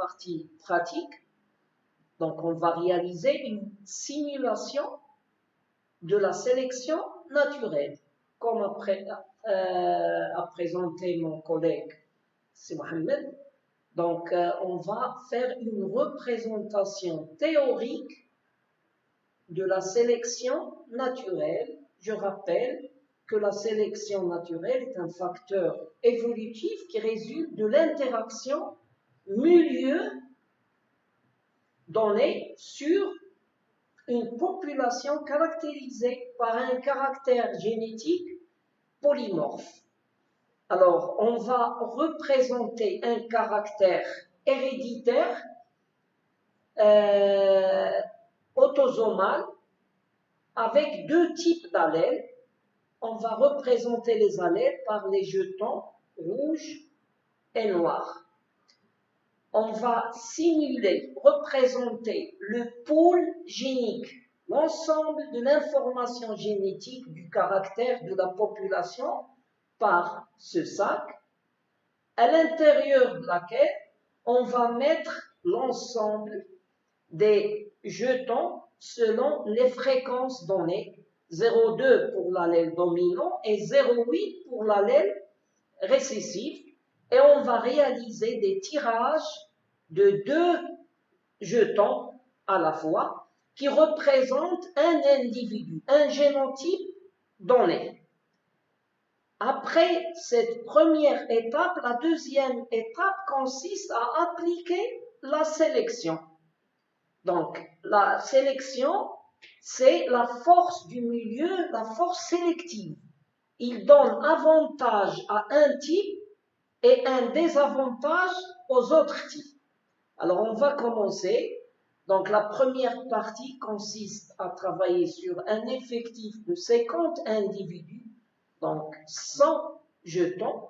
partie pratique. Donc, on va réaliser une simulation de la sélection naturelle, comme a présenté mon collègue, c'est Mohamed. Donc, on va faire une représentation théorique de la sélection naturelle. Je rappelle que la sélection naturelle est un facteur évolutif qui résulte de l'interaction milieu donné sur une population caractérisée par un caractère génétique polymorphe. Alors, on va représenter un caractère héréditaire autosomal avec deux types d'allèles. On va représenter les allèles par les jetons rouges et noirs. On va simuler, représenter le pôle génique, l'ensemble de l'information génétique du caractère de la population par ce sac, à l'intérieur de laquelle on va mettre l'ensemble des jetons selon les fréquences données, 0,2 pour l'allèle dominant et 0,8 pour l'allèle récessif, et on va réaliser des tirages de deux jetons à la fois qui représentent un individu, un génotype donné. Après cette première étape, la deuxième étape consiste à appliquer la sélection. Donc, la sélection, c'est la force du milieu, la force sélective. Il donne avantage à un type et un désavantage aux autres types. Alors, on va commencer. Donc, la première partie consiste à travailler sur un effectif de 50 individus, donc 100 jetons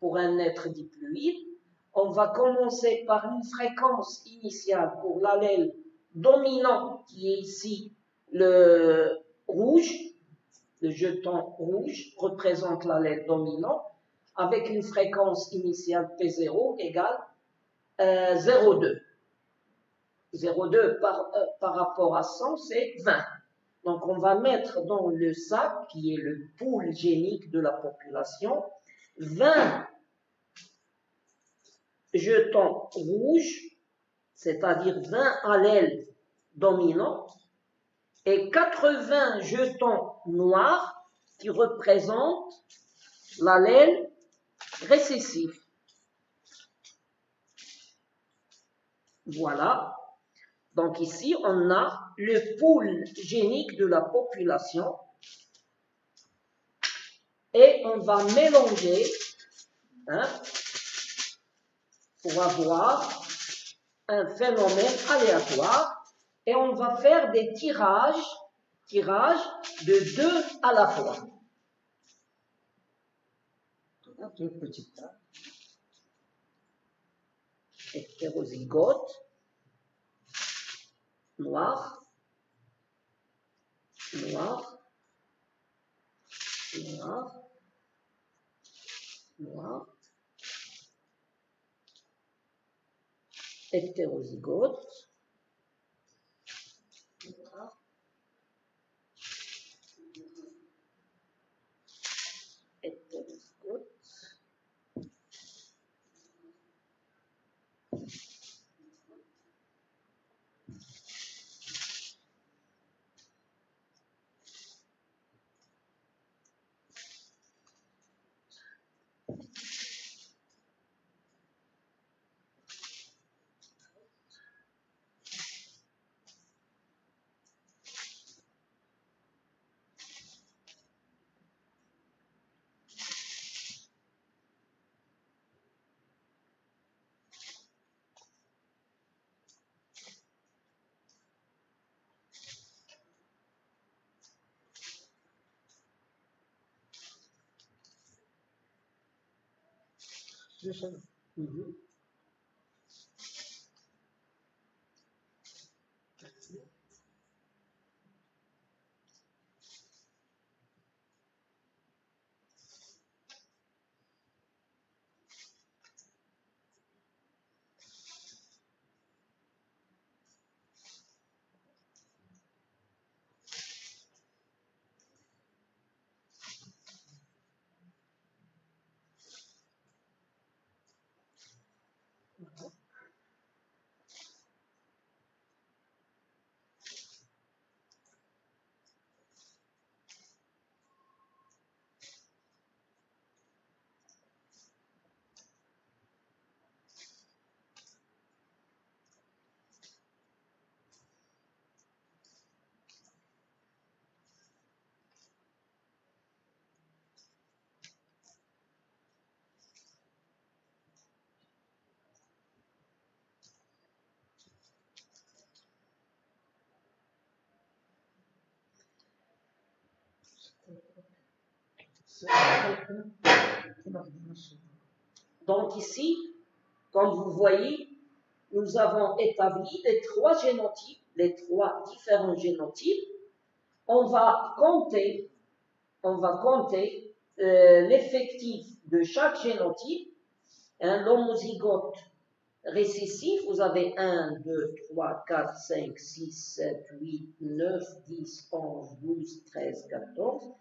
pour un être diploïde. On va commencer par une fréquence initiale pour l'allèle dominant, qui est ici le rouge. Le jeton rouge représente l'allèle dominant, avec une fréquence initiale P0 égale 0,2. 0,2 par rapport à 100, c'est 20. Donc, on va mettre dans le sac, qui est le pool génique de la population, 20 jetons rouges, c'est-à-dire 20 allèles dominants, et 80 jetons noirs qui représentent l'allèle récessif. Voilà. Donc ici, on a le pool génique de la population et on va mélanger pour avoir un phénomène aléatoire et on va faire des tirages de deux à la fois. Une petite table. Hétérozygote, noir, noir, noir, noir, hétérozygote, noir, hétérozygote, Donc ici, comme vous voyez, nous avons établi les trois génotypes, les trois différents génotypes. On va compter l'effectif de chaque génotype. L'homozygote récessif, vous avez 1, 2, 3, 4, 5, 6, 7, 8, 9, 10, 11, 12, 13, 14,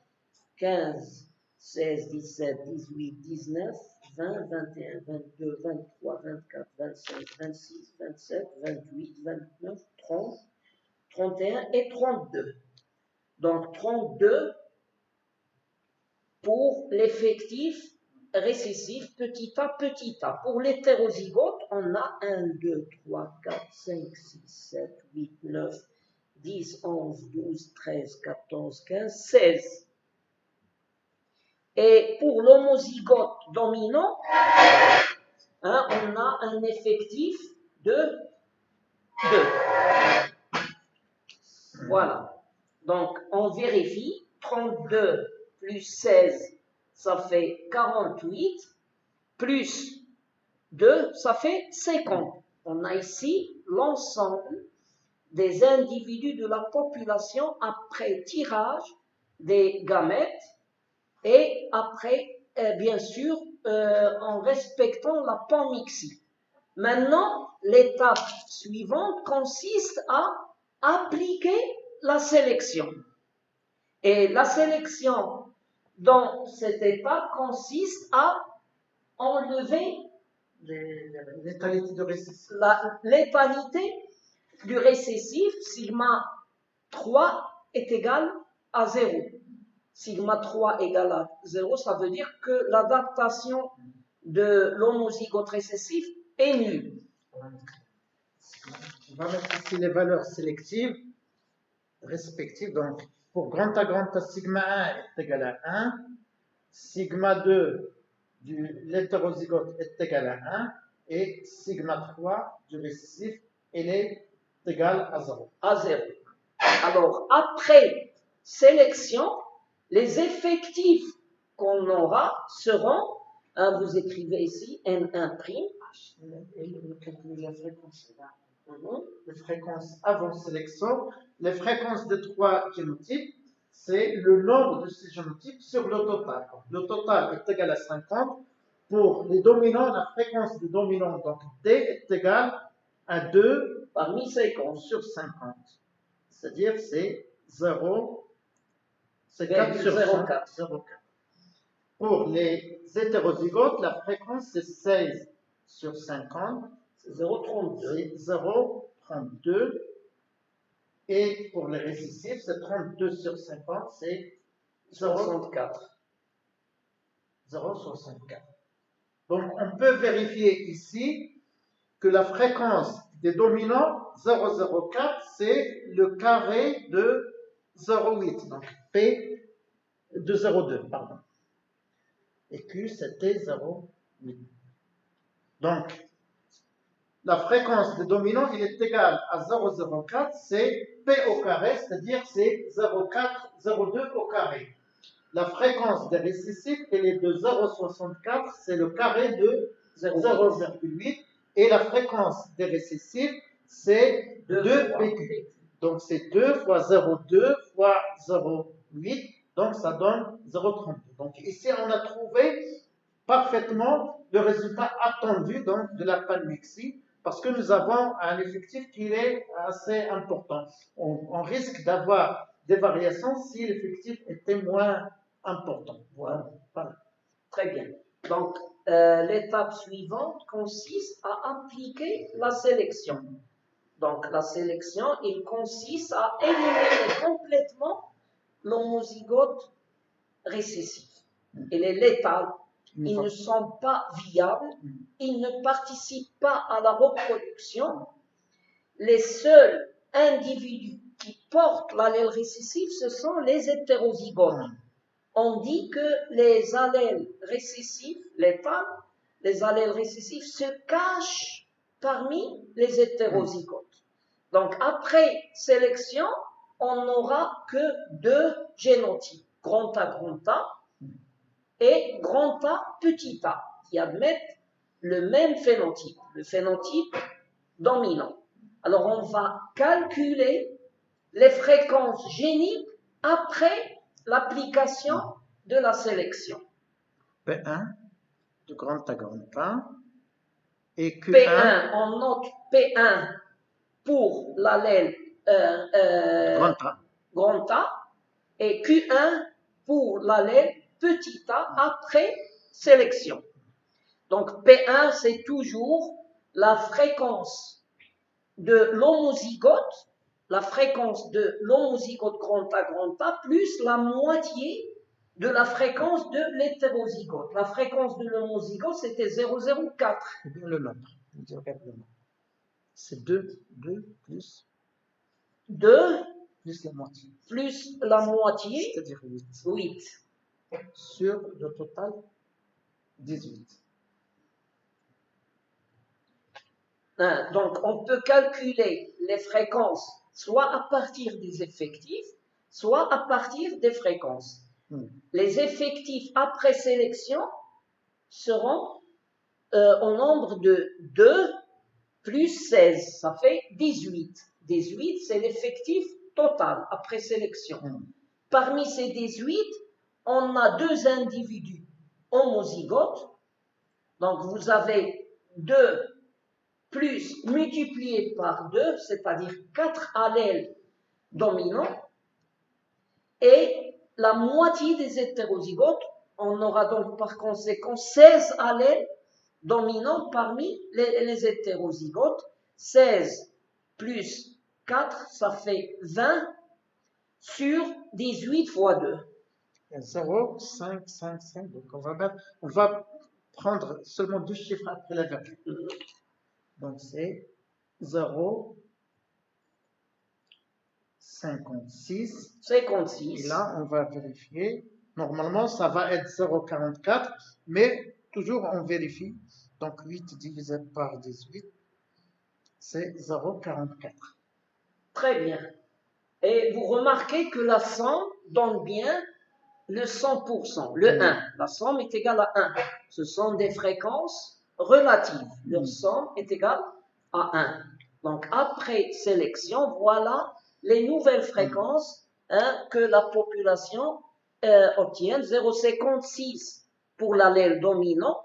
15, 16, 17, 18, 19, 20, 21, 22, 23, 24, 25, 26, 27, 28, 29, 30, 31 et 32. Donc 32 pour l'effectif récessif petit a. Pour l'hétérozygote, on a 1, 2, 3, 4, 5, 6, 7, 8, 9, 10, 11, 12, 13, 14, 15, 16. Et pour l'homozygote dominant, on a un effectif de 2. Voilà. Donc, on vérifie. 32 plus 16, ça fait 48. Plus 2, ça fait 50. On a ici l'ensemble des individus de la population après tirage des gamètes et après, bien sûr, en respectant la panmixie. Maintenant, l'étape suivante consiste à appliquer la sélection. Et la sélection dans cette étape consiste à enlever l'étalité du récessif. L'étalité du récessif, sigma 3 est égal à 0. Sigma 3 égale à 0, ça veut dire que l'adaptation de l'homozygote récessif est nulle. On va mettre ici les valeurs sélectives respectives. Donc, pour grand A, sigma 1 est égal à 1, sigma 2 de l'hétérozygote est égal à 1, et sigma 3 du récessif, elle est égale à 0. À 0. Alors, après sélection, les effectifs qu'on aura seront, vous écrivez ici, N1'. Et on calcule la fréquence. Les fréquences avant sélection, les fréquences des trois génotypes, c'est le nombre de ces génotypes sur le total. Donc, le total est égal à 50. Pour les dominants, la fréquence des dominants, donc D, est égale à 2 parmi 50 sur 50. C'est-à-dire c'est 0, c'est 4 sur 100, 0,4. Pour les hétérozygotes, la fréquence c'est 16 sur 50. 0,32. 0,32. Et pour les récessifs, c'est 32 sur 50, c'est 0,64. 0,64. Donc, on peut vérifier ici que la fréquence des dominants 0,04, c'est le carré de 0,8. Donc, P de 0,2, pardon. Et Q, c'était 0,8. Donc, la fréquence des dominants, il est égal à 0,04, c'est P au carré, c'est-à-dire c'est 0,2 au carré. La fréquence des récessifs, elle est de 0,64, c'est le carré de 0,8. Et la fréquence des récessifs, c'est 2 PQ. Donc c'est 2 fois 0,2 fois 0,8, donc ça donne 0,32. Donc ici, on a trouvé parfaitement le résultat attendu donc, de la panmixie, parce que nous avons un effectif qui est assez important. On risque d'avoir des variations si l'effectif était moins important. Voilà. Très bien. Donc, l'étape suivante consiste à appliquer la sélection. Donc, la sélection, il consiste à éliminer complètement l'homozygote récessif. Il est létal. Ils ne sont pas viables. Ils ne participent pas à la reproduction. Les seuls individus qui portent l'allèle récessif, ce sont les hétérozygotes. On dit que les allèles récessifs, les allèles récessifs se cachent parmi les hétérozygotes. Donc, après sélection, on n'aura que deux génotypes, grand A et grand A, petit a, qui admettent le même phénotype, le phénotype dominant. Alors, on va calculer les fréquences géniques après l'application de la sélection. P1 de grand A et Q1. P1, on note P1 pour l'allèle grand A et Q1 pour l'allèle petit a après sélection. Donc P1, c'est toujours la fréquence de l'homozygote, grand A plus la moitié de la fréquence de l'hétérozygote. La fréquence de l'homozygote, c'était 0,04. Le nombre. C'est 2 plus 2 plus la moitié. Plus la moitié, C'est-à-dire 8. 8. Sur le total, 18. Donc, on peut calculer les fréquences soit à partir des effectifs, soit à partir des fréquences. Les effectifs après sélection seront au nombre de 2 plus 16, ça fait 18. 18, c'est l'effectif total après sélection. Parmi ces 18, on a deux individus homozygotes. Donc, vous avez 2 plus multiplié par 2, c'est-à-dire 4 allèles dominants, et la moitié des hétérozygotes, on aura donc par conséquent 16 allèles dominants parmi les hétérozygotes. 16 plus 4, ça fait 20 sur 18 fois 2. 0, 5, 5, 5. Donc on va prendre seulement deux chiffres après la virgule. Donc c'est 0, 56. 56. Et là, on va vérifier. Normalement, ça va être 0,44, mais toujours on vérifie. Donc 8 divisé par 18, c'est 0,44. Très bien. Et vous remarquez que la somme donne bien le 100%, le 1. La somme est égale à 1. Ce sont des fréquences relatives. Leur somme est égale à 1. Donc, après sélection, voilà les nouvelles fréquences que la population obtient. 0,56 pour l'allèle dominant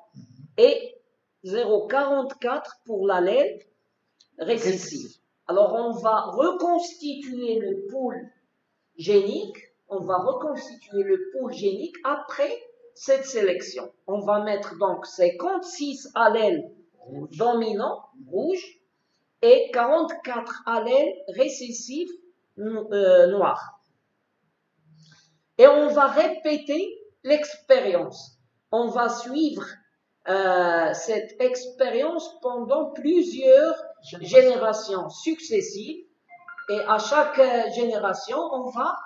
et 0,44 pour l'allèle récessif. Alors, on va reconstituer le pool génique. On va reconstituer le pool génique après cette sélection. On va mettre donc 56 allèles dominants, rouges, et 44 allèles récessifs, noirs. Et on va répéter l'expérience. On va suivre cette expérience pendant plusieurs générations successives. Et à chaque génération, on va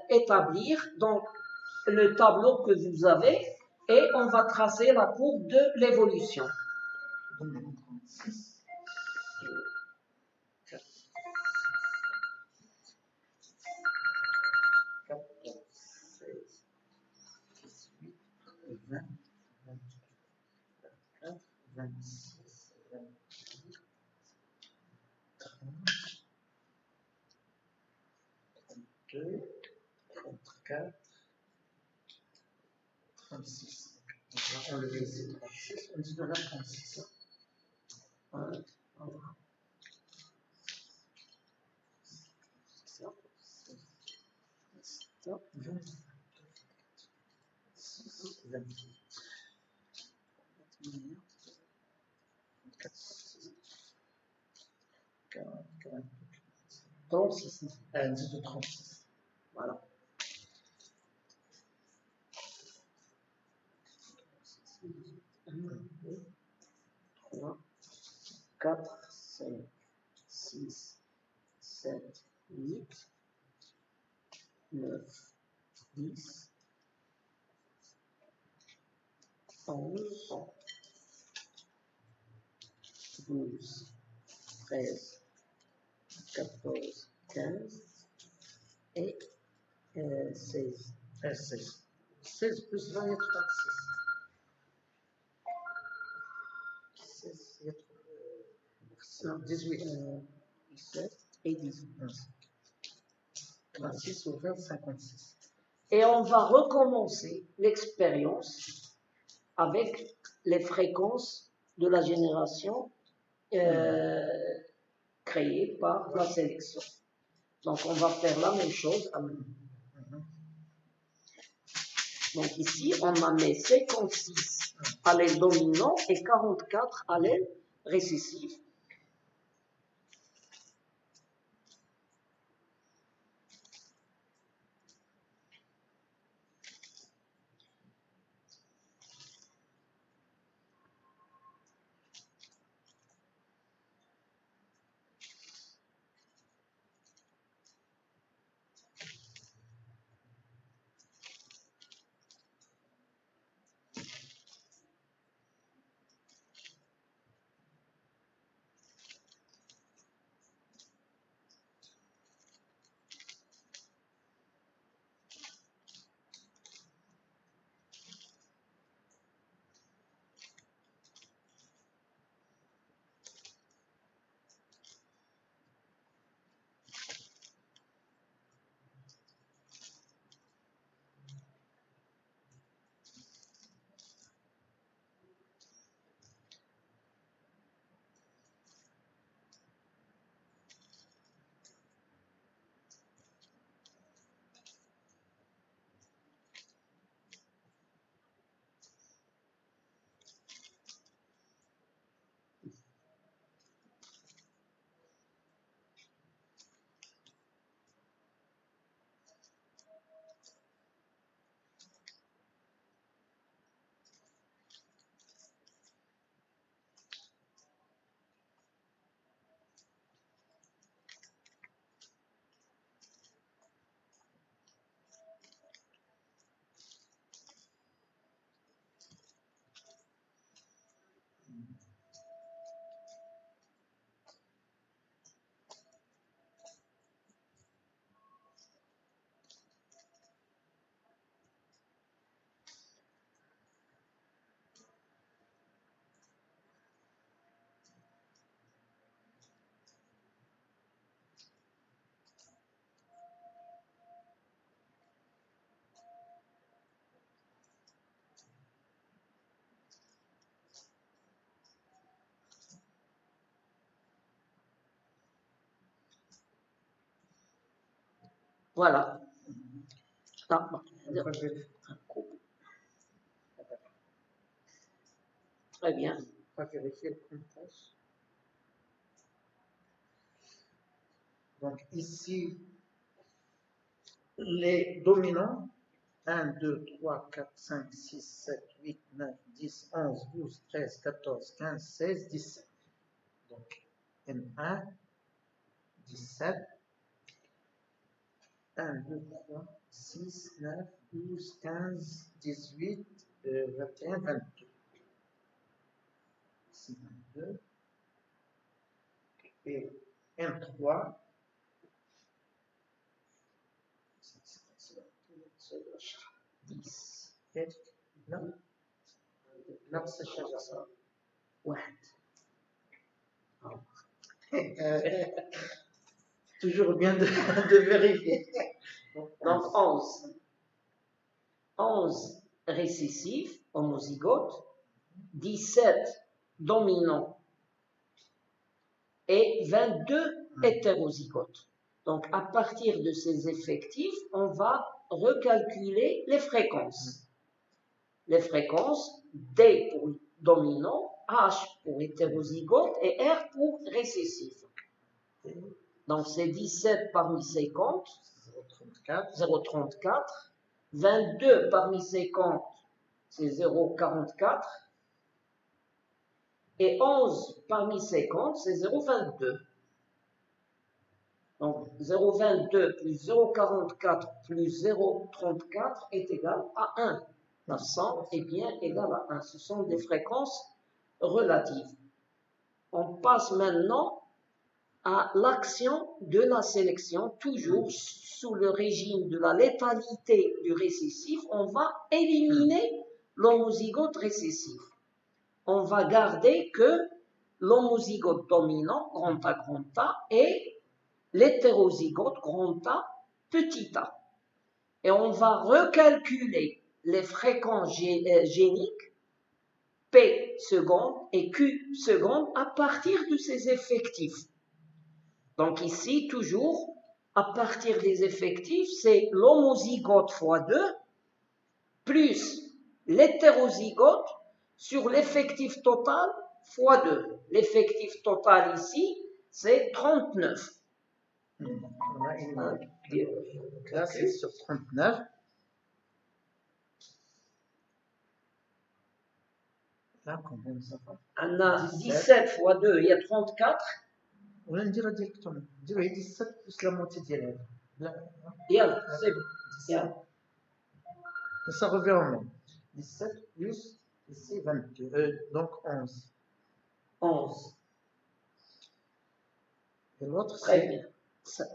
établir donc le tableau que vous avez et on va tracer la courbe de l'évolution. Deux, 34, 36. On va enlever ces 36, on dit de là 36. 36. 10 de 36. Voilà. 1, 2, 3, 4, 5, 6, 7, 8, 9, 10, 11, 12, 13, 14, 15 et 16. 16. 16 plus 20, il y a 36. 16, il y a 18, 17 et 18. 36 ou 20, 56. Et on va recommencer l'expérience avec les fréquences de la génération créée par la sélection. Donc on va faire la même chose. Donc ici, on a mis 56 allèles dominants et 44 allèles récessifs. Voilà. Très bien. On va vérifier le comptage. Donc ici, les dominants, 1, 2, 3, 4, 5, 6, 7, 8, 9, 10, 11, 12, 13, 14, 15, 16, 17. Donc N1, 17, 1, 2, 3, 6, 9, 12, 15, 18, 21, 22. Ici 22. Et N3, 10. Non, نفس الشجرة. واحد. Toujours bien de vérifier. Donc 11. 11 récessifs, homozygotes, 17 dominants et 22 hétérozygotes. Donc à partir de ces effectifs, on va recalculer les fréquences. Les fréquences D pour dominant, H pour hétérozygote et R pour récessif. Donc c'est 17 parmi 50, 0,34. 22 parmi 50, c'est 0,44. Et 11 parmi 50, c'est 0,22. Donc 0,22 plus 0,44 plus 0,34 est égal à 1. La 100 est bien égal à 1. Ce sont des fréquences relatives. On passe maintenant à l'action de la sélection, toujours sous le régime de la létalité du récessif. On va éliminer l'homozygote récessif. On va garder que l'homozygote dominant, grand A, et l'hétérozygote, grand A, petit a. Et on va recalculer les fréquences géniques, P seconde et Q seconde, à partir de ces effectifs. Donc ici, toujours, à partir des effectifs, c'est l'homozygote fois 2, plus l'hétérozygote sur l'effectif total fois 2. L'effectif total ici, c'est 39. On a une classe sur 39. Là, combien nous avons? On a 17 fois 2, il y a 34. On va dire directement. 17 plus la moitié d'élèves. Bien, c'est bon. Bien. Ça revient au même. 17 plus ici 22. Donc 11. 11. Et l'autre, Très bien. 7.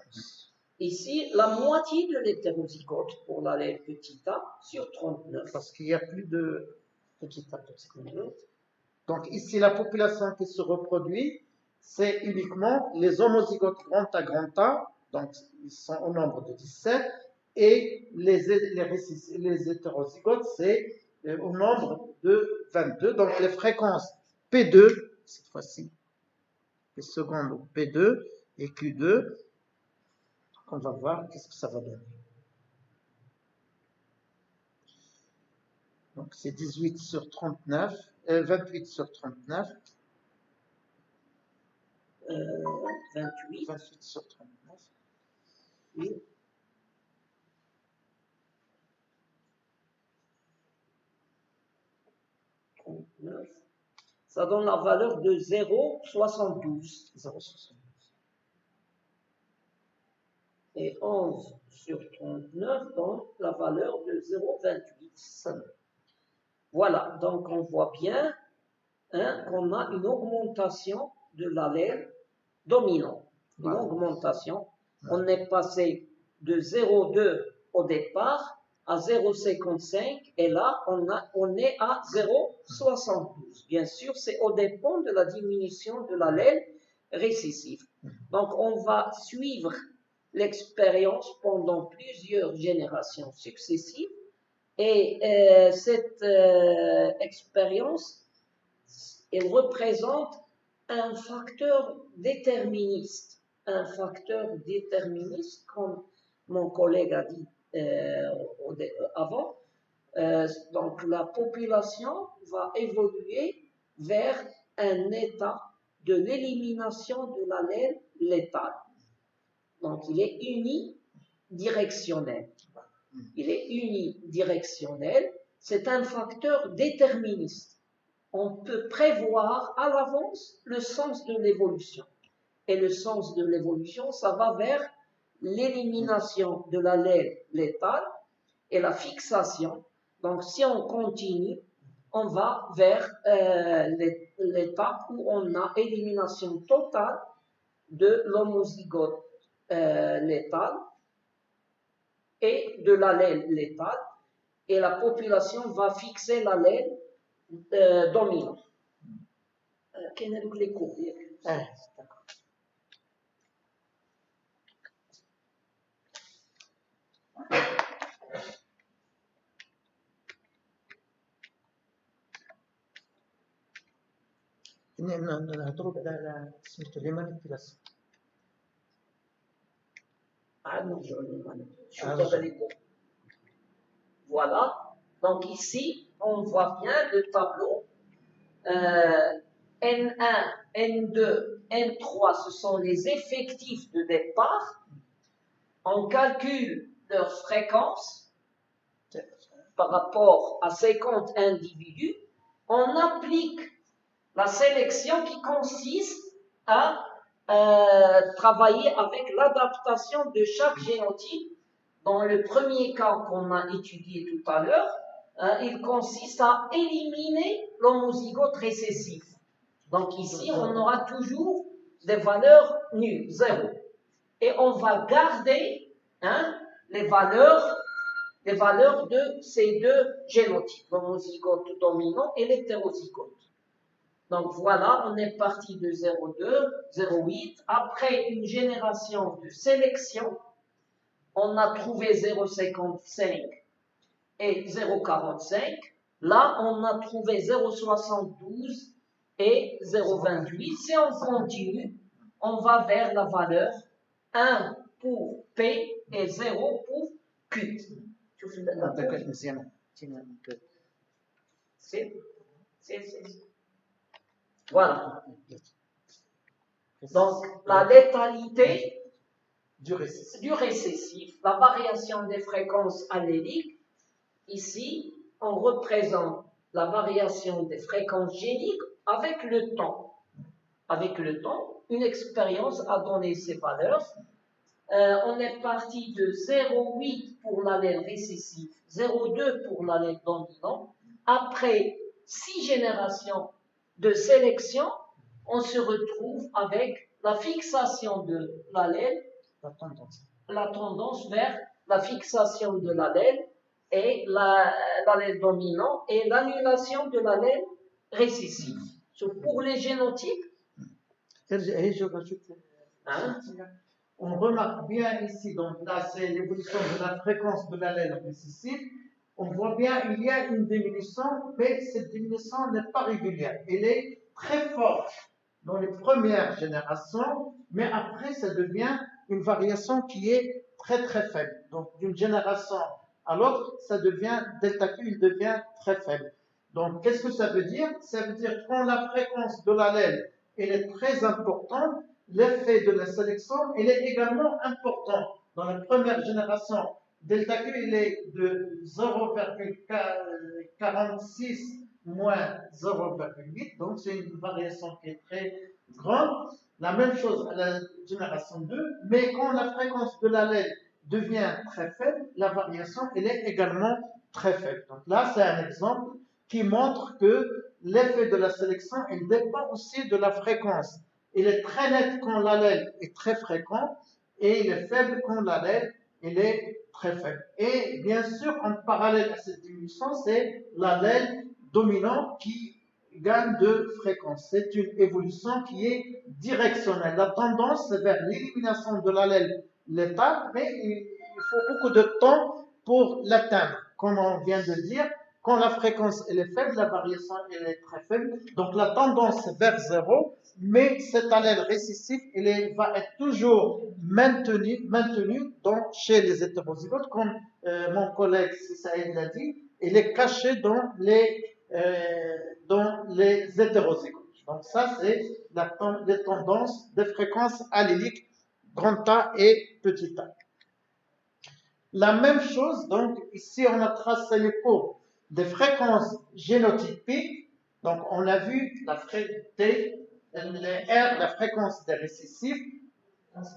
Ici, la moitié de l'hétérozygote pour l'allèle petit a sur 39. Parce qu'il n'y a plus de petit a. Donc ici, la population qui se reproduit, c'est uniquement les homozygotes grand A, donc ils sont au nombre de 17, et les hétérozygotes, c'est au nombre de 22. Donc les fréquences P2, cette fois-ci, P seconde P2 et Q2, on va voir qu'est-ce que ça va donner. Donc c'est 18 sur 39, 28 sur 39. 28. 28 sur 39. Oui. Ça donne la valeur de 0,72. 0,72. Et 11 sur 39 donne la valeur de 0,28. Voilà, donc on voit bien qu'on a une augmentation de l'allèle dominant. Une augmentation. On est passé de 0,2 au départ à 0,55 et là on est à 0,72. Bien sûr, c'est au dépend de la diminution de l'allèle récessif. Donc on va suivre l'expérience pendant plusieurs générations successives et cette expérience, elle représente un facteur déterministe. Un facteur déterministe, comme mon collègue a dit avant. Donc la population va évoluer vers un état de l'élimination de l'allèle létal. Donc il est unidirectionnel. Il est unidirectionnel. C'est un facteur déterministe. On peut prévoir à l'avance le sens de l'évolution. Et le sens de l'évolution, ça va vers l'élimination de l'allèle létal et la fixation. Donc, si on continue, on va vers l'étape où on a élimination totale de l'homozygote létal et de l'allèle létal, et la population va fixer l'allèle dominant. Quel est les cours? D'accord. نهضروا على سميتو لي مانيبيولاسيون. Voilà, donc ici on voit bien le tableau N1, N2, N3, ce sont les effectifs de départ. On calcule leur fréquence par rapport à 50 individus. On applique la sélection qui consiste à travailler avec l'adaptation de chaque génotype. Dans le premier cas qu'on a étudié tout à l'heure, il consiste à éliminer l'homozygote récessif. Donc ici, on aura toujours des valeurs nulles, 0. Et on va garder les valeurs de ces deux génotypes, l'homozygote dominant et l'hétérozygote. Donc voilà, on est parti de 0,2, 0,8. Après une génération de sélection, on a trouvé 0,55 et 0,45. Là, on a trouvé 0,72 et 0,28. Si on continue, on va vers la valeur 1 pour P et 0 pour Q. Voilà. Donc, la létalité du récessif, la variation des fréquences alléliques, ici, on représente la variation des fréquences géniques avec le temps. Avec le temps, une expérience a donné ces valeurs. On est parti de 0,8 pour l'allèle récessif, 0,2 pour l'allèle dominant. Après 6 générations de sélection, on se retrouve avec la fixation de l'allèle, la tendance vers la fixation de l'allèle et l'allèle dominant et l'annulation de l'allèle récessif. Pour les génotypes, on remarque bien ici, donc là c'est l'évolution de la fréquence de l'allèle récessif. On voit bien il y a une diminution, mais cette diminution n'est pas régulière. Elle est très forte dans les premières générations, mais après ça devient une variation qui est très très faible. Donc d'une génération à l'autre, ça devient delta Q, il devient très faible. Donc qu'est-ce que ça veut dire? Ça veut dire que quand la fréquence de l'allèle elle est très importante, l'effet de la sélection il est également important. Dans la première génération, delta Q il est de 0,46 moins 0,8, donc c'est une variation qui est très grande. La même chose à la génération 2, mais quand la fréquence de l'allèle devient très faible, la variation elle est également très faible. Donc là, c'est un exemple qui montre que l'effet de la sélection il dépend aussi de la fréquence. Il est très net quand l'allèle est très fréquent et il est faible quand l'allèle il est très faible. Et bien sûr, en parallèle à cette diminution, c'est l'allèle dominant qui gagne de fréquence. C'est une évolution qui est directionnelle. La tendance, c'est vers l'élimination de l'allèle létal, mais il faut beaucoup de temps pour l'atteindre. Comme on vient de dire, quand la fréquence elle est faible, la variation elle est très faible. Donc la tendance c'est vers 0, mais cet allèle récessif il va être toujours maintenu chez les hétérozygotes, comme mon collègue Saïd l'a dit, il est caché dans les hétérozygotes. Donc ça c'est les tendances des fréquences alléliques grand A et petit a. La même chose, donc ici on a tracé les courbes des fréquences génotypiques. Donc on a vu la fréquence des récessifs.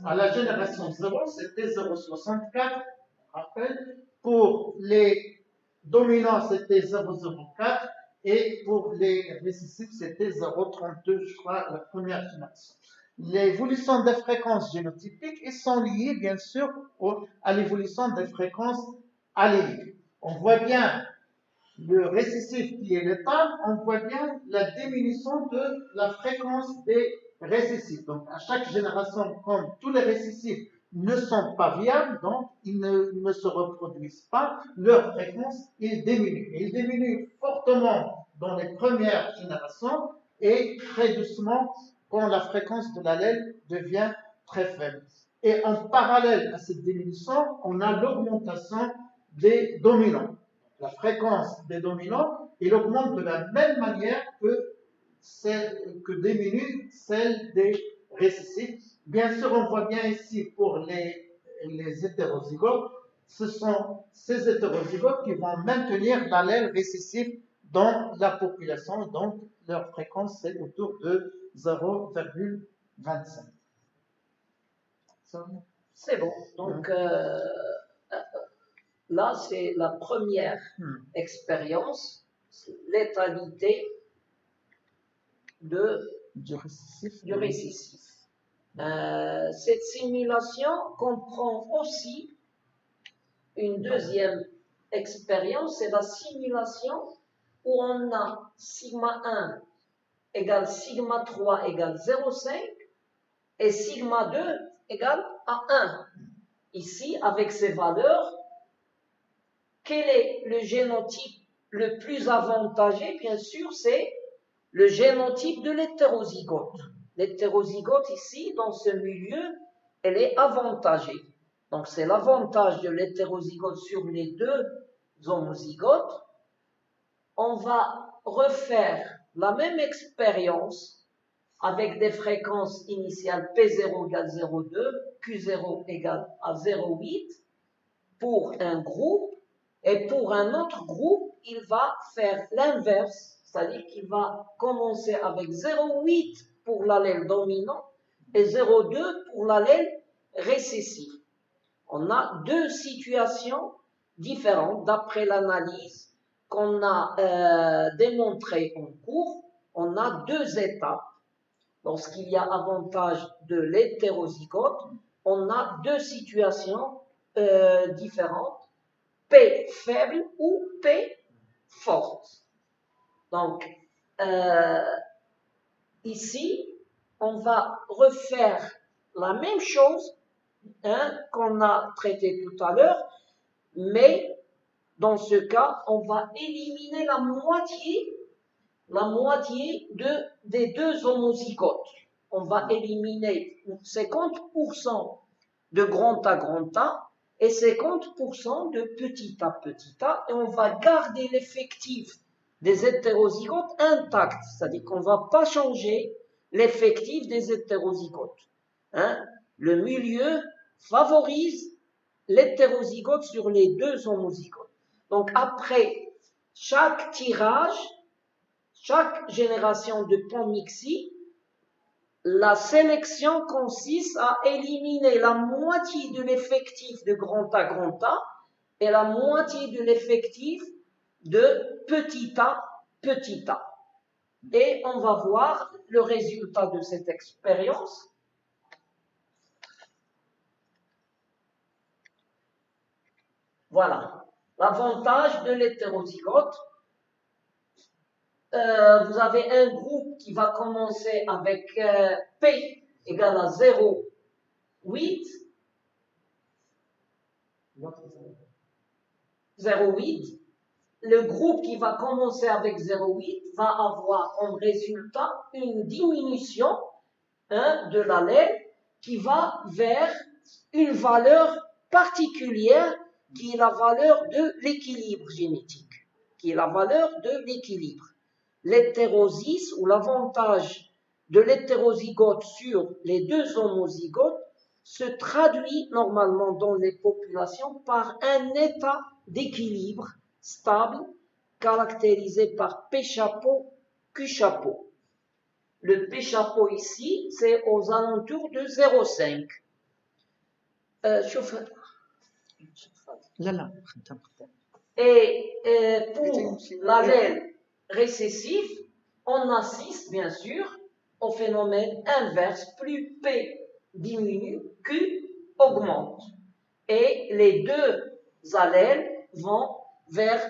À la génération 0, c'était 0,64. Rappel. Pour les dominants, c'était 0,04. Et pour les récessifs, c'était 0,32, je crois, la première génération. L'évolution des fréquences génotypiques ils sont liées, bien sûr, à l'évolution des fréquences alléliques. On voit bien le récessif qui est létal, on voit bien la diminution de la fréquence des récessifs. Donc, à chaque génération, comme tous les récessifs ne sont pas viables, donc ils ne se reproduisent pas, leur fréquence il diminue. Et il diminue fortement dans les premières générations et très doucement quand la fréquence de l'allèle devient très faible. Et en parallèle à cette diminution, on a l'augmentation des dominants. La fréquence des dominants, il augmente de la même manière que que diminue celle des récessifs. Bien sûr, on voit bien ici pour les hétérozygotes, ce sont ces hétérozygotes qui vont maintenir l'allèle récessif dans la population, donc leur fréquence c'est autour de 0,25. C'est bon. Donc là, c'est la première expérience, létalité du récessif. Cette simulation comprend aussi une deuxième expérience, c'est la simulation où on a sigma 1 égale sigma 3 égale 0,5 et sigma 2 égale à 1. Ici, avec ces valeurs, quel est le génotype le plus avantagé? Bien sûr, c'est le génotype de l'hétérozygote. L'hétérozygote ici, dans ce milieu, elle est avantagée. Donc c'est l'avantage de l'hétérozygote sur les deux homozygotes. On va refaire la même expérience avec des fréquences initiales P0 égale 0,2, Q0 égale à 0,8 pour un groupe, et pour un autre groupe, il va faire l'inverse, c'est-à-dire qu'il va commencer avec 0,8 pour l'allèle dominant et 0,2 pour l'allèle récessif. On a deux situations différentes d'après l'analyse qu'on a démontrée en cours. On a deux étapes. Lorsqu'il y a avantage de l'hétérozygote, on a deux situations différentes, P faible ou P forte. Donc, ici, on va refaire la même chose qu'on a traité tout à l'heure, mais dans ce cas, on va éliminer la moitié des deux homozygotes. On va éliminer 50% de grand A et 50% de petit a, et on va garder l'effectif des hétérozygotes intact, c'est-à-dire qu'on ne va pas changer l'effectif des hétérozygotes. Le milieu favorise l'hétérozygote sur les deux homozygotes. Donc après chaque tirage, chaque génération de Ponmixy, la sélection consiste à éliminer la moitié de l'effectif de grand A et la moitié de l'effectif de petit a. Et on va voir le résultat de cette expérience. Voilà, l'avantage de l'hétérozygote. Vous avez un groupe qui va commencer avec P égale à 0,8. 0,8. Le groupe qui va commencer avec 0,8 va avoir en résultat une diminution de l'allèle qui va vers une valeur particulière qui est la valeur de l'équilibre génétique, qui est la valeur de l'équilibre. L'hétérosis ou l'avantage de l'hétérozygote sur les deux homozygotes se traduit normalement dans les populations par un état d'équilibre stable caractérisé par P chapeau, Q chapeau. Le P chapeau ici, c'est aux alentours de 0,5. Et pour l'allèle récessif, on assiste bien sûr au phénomène inverse. Plus P diminue, Q augmente. Et les deux allèles vont vers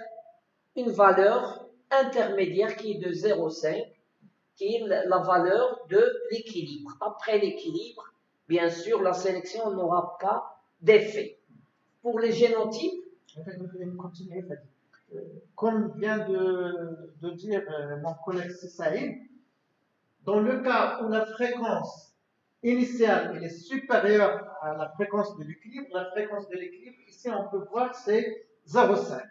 une valeur intermédiaire qui est de 0,5, qui est la valeur de l'équilibre. Après l'équilibre, bien sûr, la sélection n'aura pas d'effet. Pour les génotypes, comme vient de dire mon collègue Saïd, dans le cas où la fréquence initiale est supérieure à la fréquence de l'équilibre, la fréquence de l'équilibre, ici on peut voir c'est 0,5.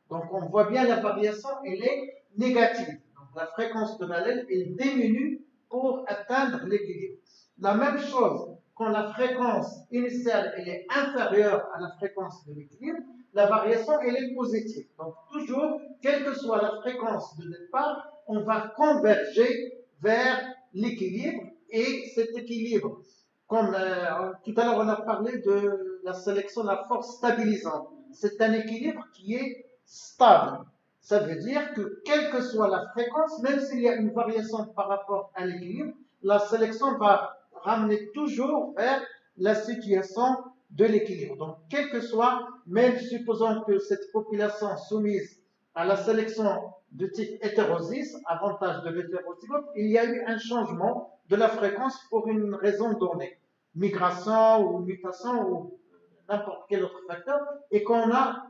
Donc on voit bien la variation, elle est négative. Donc la fréquence de l'allèle, elle diminue pour atteindre l'équilibre. La même chose, quand la fréquence initiale elle est inférieure à la fréquence de l'équilibre, la variation elle est positive. Donc toujours, quelle que soit la fréquence de départ, on va converger vers l'équilibre et cet équilibre, comme tout à l'heure on a parlé de la sélection de la force stabilisante, c'est un équilibre qui est stable. Ça veut dire que quelle que soit la fréquence, même s'il y a une variation par rapport à l'équilibre, la sélection va ramener toujours vers la situation de l'équilibre. Donc, quel que soit, même supposons que cette population soumise à la sélection de type hétérozyse, avantage de l'hétérozygote, il y a eu un changement de la fréquence pour une raison donnée, migration ou mutation ou n'importe quel autre facteur, et qu'on a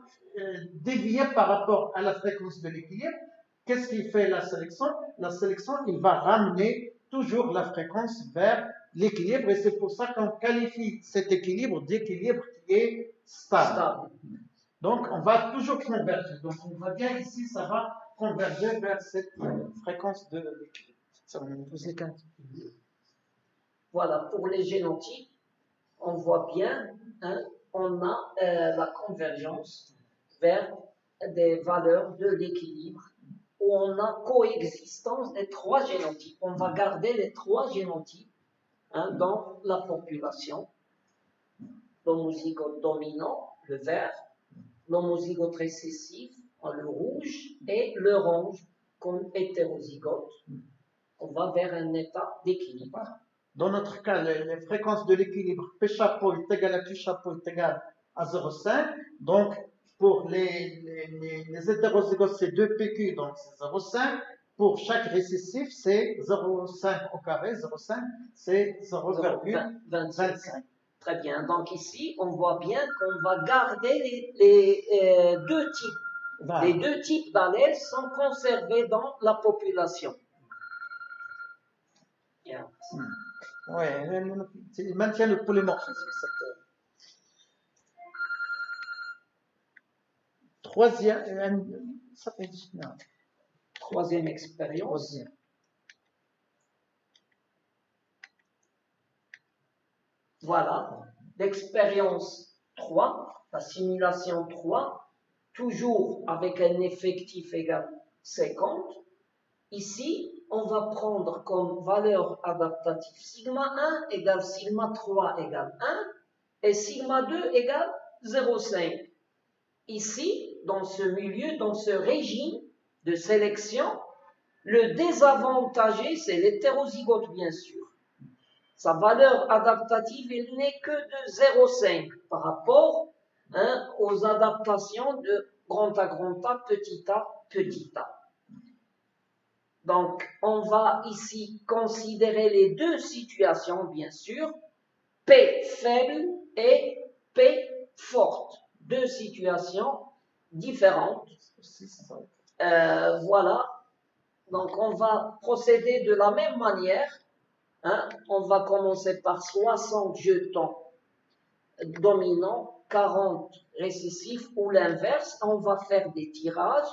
dévié par rapport à la fréquence de l'équilibre. Qu'est-ce qui fait la sélection? La sélection, il va ramener toujours la fréquence vers l'équilibre, et c'est pour ça qu'on qualifie cet équilibre d'équilibre qui est stable. Donc, on va toujours converger. Donc, on voit bien ici, ça va converger vers cette fréquence de l'équilibre. Ça va nous poser qu'un. Voilà, pour les génotypes, on voit bien, hein, on a la convergence vers des valeurs de l'équilibre où on a coexistence des trois génotypes. On va garder les trois génotypes dans la population. L'homozygote dominant, le vert, l'homozygote récessif, le rouge, et l'orange comme hétérozygote. On va vers un état d'équilibre. Dans notre cas, les fréquences de l'équilibre P chapeau est égal à Q chapeau est égal à 0,5. Donc, pour les hétérozygotes, c'est 2PQ, donc c'est 0,5. Pour chaque récessif, c'est 0,5 au carré. 0,5, c'est 0,25. Très bien. Donc ici, on voit bien qu'on va garder les deux types. Voilà. Les deux types d'allèles sont conservés dans la population. Yeah. Oui, il maintient le polymorphisme. Troisième expérience. Voilà, l'expérience 3, la simulation 3, toujours avec un effectif égal 50. Ici, on va prendre comme valeur adaptative sigma 1 égale sigma 3 égale 1 et sigma 2 égale 0,5. Ici, dans ce milieu, dans ce régime de sélection, le désavantagé, c'est l'hétérozygote, bien sûr. Sa valeur adaptative, elle n'est que de 0,5 par rapport aux adaptations de grand A, grand A, petit a, petit a. Donc, on va ici considérer les deux situations, bien sûr, P faible et P forte. Deux situations différentes. Voilà. Donc, on va procéder de la même manière. On va commencer par 60 jetons dominants, 40 récessifs ou l'inverse. On va faire des tirages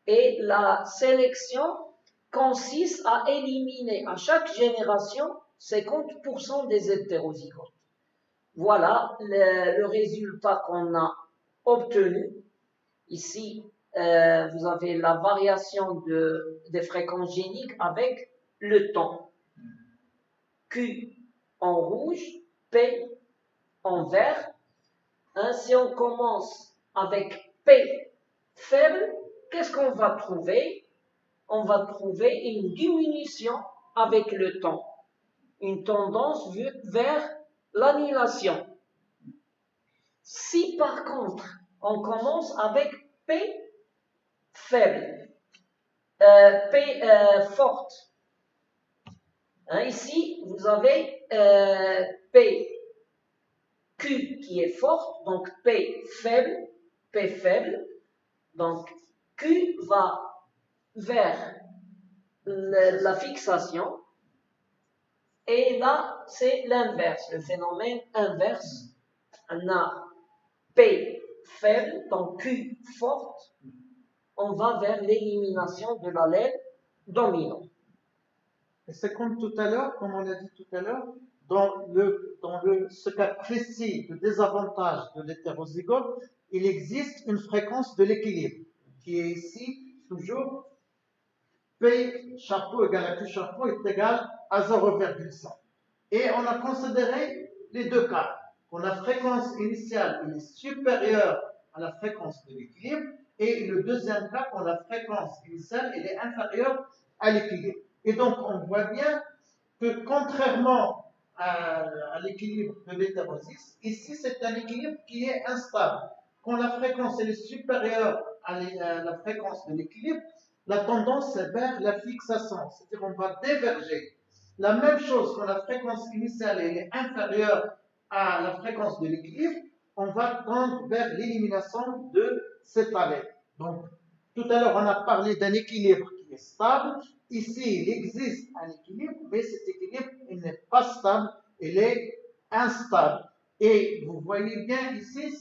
et la sélection consiste à éliminer à chaque génération 50% des hétérozygotes. Voilà le résultat qu'on a obtenu. Ici, vous avez la variation des fréquences géniques avec le temps. Q en rouge, P en vert. Si on commence avec P faible, qu'est-ce qu'on va trouver? On va trouver une diminution avec le temps, une tendance vers l'annihilation. Si par contre, on commence avec P faible, P forte, ici, vous avez P, Q qui est forte, donc P faible, donc Q va vers la fixation, et là, c'est l'inverse, le phénomène inverse. On a P faible, donc Q forte, on va vers l'élimination de l'allèle dominant. Et c'est comme tout à l'heure, comme on a dit tout à l'heure, ce cas précis de désavantage de l'hétérozygote, il existe une fréquence de l'équilibre, qui est ici toujours P chapeau égale à Q chapeau est égal à 0,5. Et on a considéré les deux cas. Quand la fréquence initiale est supérieure à la fréquence de l'équilibre, et le deuxième cas, quand la fréquence initiale est inférieure à l'équilibre. Et donc, on voit bien que contrairement à l'équilibre de l'hétérozygote, ici, c'est un équilibre qui est instable. Quand la fréquence est supérieure à la fréquence de l'équilibre, la tendance est vers la fixation, c'est-à-dire on va diverger. La même chose quand la fréquence initiale est inférieure à la fréquence de l'équilibre, on va tendre vers l'élimination de cet allèle. Donc, tout à l'heure, on a parlé d'un équilibre qui est stable. Ici, il existe un équilibre, mais cet équilibre, il n'est pas stable, il est instable. Et vous voyez bien ici,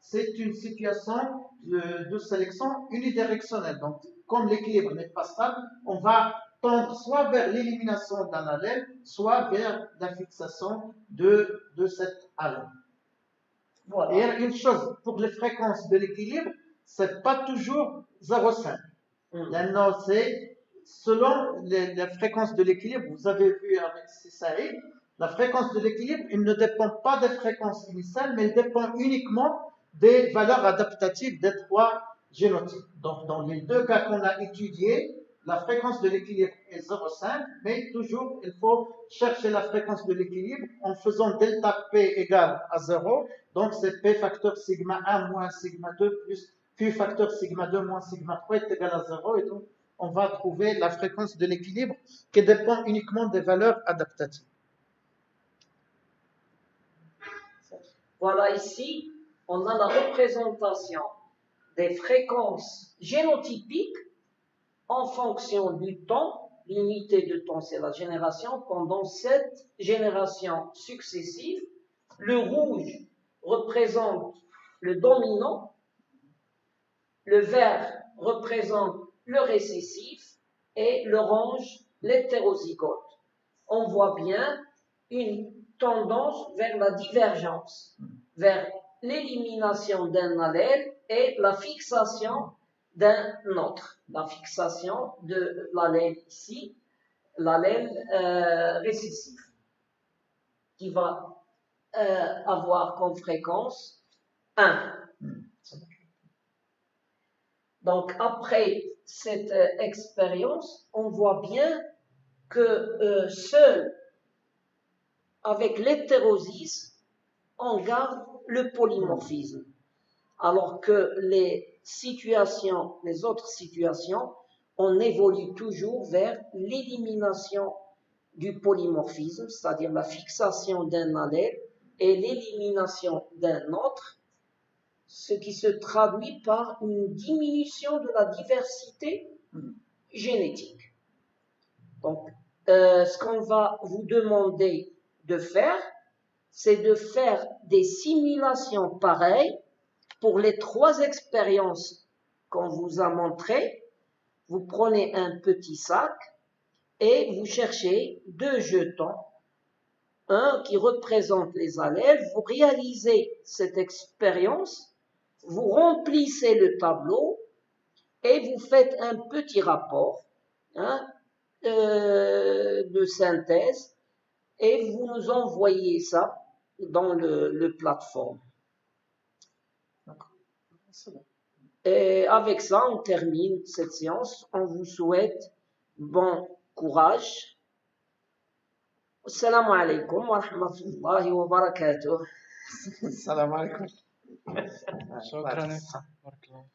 c'est une situation de sélection unidirectionnelle. Donc, comme l'équilibre n'est pas stable, on va tendre soit vers l'élimination d'un allèle, soit vers la fixation de cet allèle. Voilà. Et une chose, pour les fréquences de l'équilibre, c'est pas toujours 0,5. Là, c'est selon la fréquence de l'équilibre. Vous avez vu avec Saïd, la fréquence de l'équilibre, il ne dépend pas des fréquences initiales, mais il dépend uniquement des valeurs adaptatives des trois génotypes. Donc, dans les deux cas qu'on a étudiés, la fréquence de l'équilibre est 0,5, mais toujours, il faut chercher la fréquence de l'équilibre en faisant delta P égale à 0. Donc, c'est P facteur sigma 1 moins sigma 2 plus Q facteur sigma 2 moins sigma 3 est égal à 0. Et donc, on va trouver la fréquence de l'équilibre qui dépend uniquement des valeurs adaptatives. Voilà, ici, on a la représentation des fréquences génotypiques en fonction du temps. L'unité de temps, c'est la génération. Pendant 7 générations successives, le rouge représente le dominant, le vert représente le récessif et l'orange l'hétérozygote. On voit bien une tendance vers la divergence, vers l'élimination d'un allèle et la fixation d'un autre. La fixation de l'allèle ici, l'allèle récessif, qui va avoir comme fréquence 1. Donc, après cette expérience, on voit bien que seul avec l'hétérosis, on garde le polymorphisme. Alors que les autres situations, on évolue toujours vers l'élimination du polymorphisme, c'est-à-dire la fixation d'un allèle et l'élimination d'un autre, ce qui se traduit par une diminution de la diversité génétique. Donc, ce qu'on va vous demander de faire, c'est de faire des simulations pareilles pour les 3 expériences qu'on vous a montrées. Vous prenez un petit sac et vous cherchez 2 jetons, un qui représente les allèles. Vous réalisez cette expérience, vous remplissez le tableau et vous faites un petit rapport de synthèse et vous nous envoyez ça dans le plateforme. Et avec ça, on termine cette séance. On vous souhaite bon courage. Assalamu alaikum wa rahmatullahi wa barakatuh. Salam alaikum. شكرا.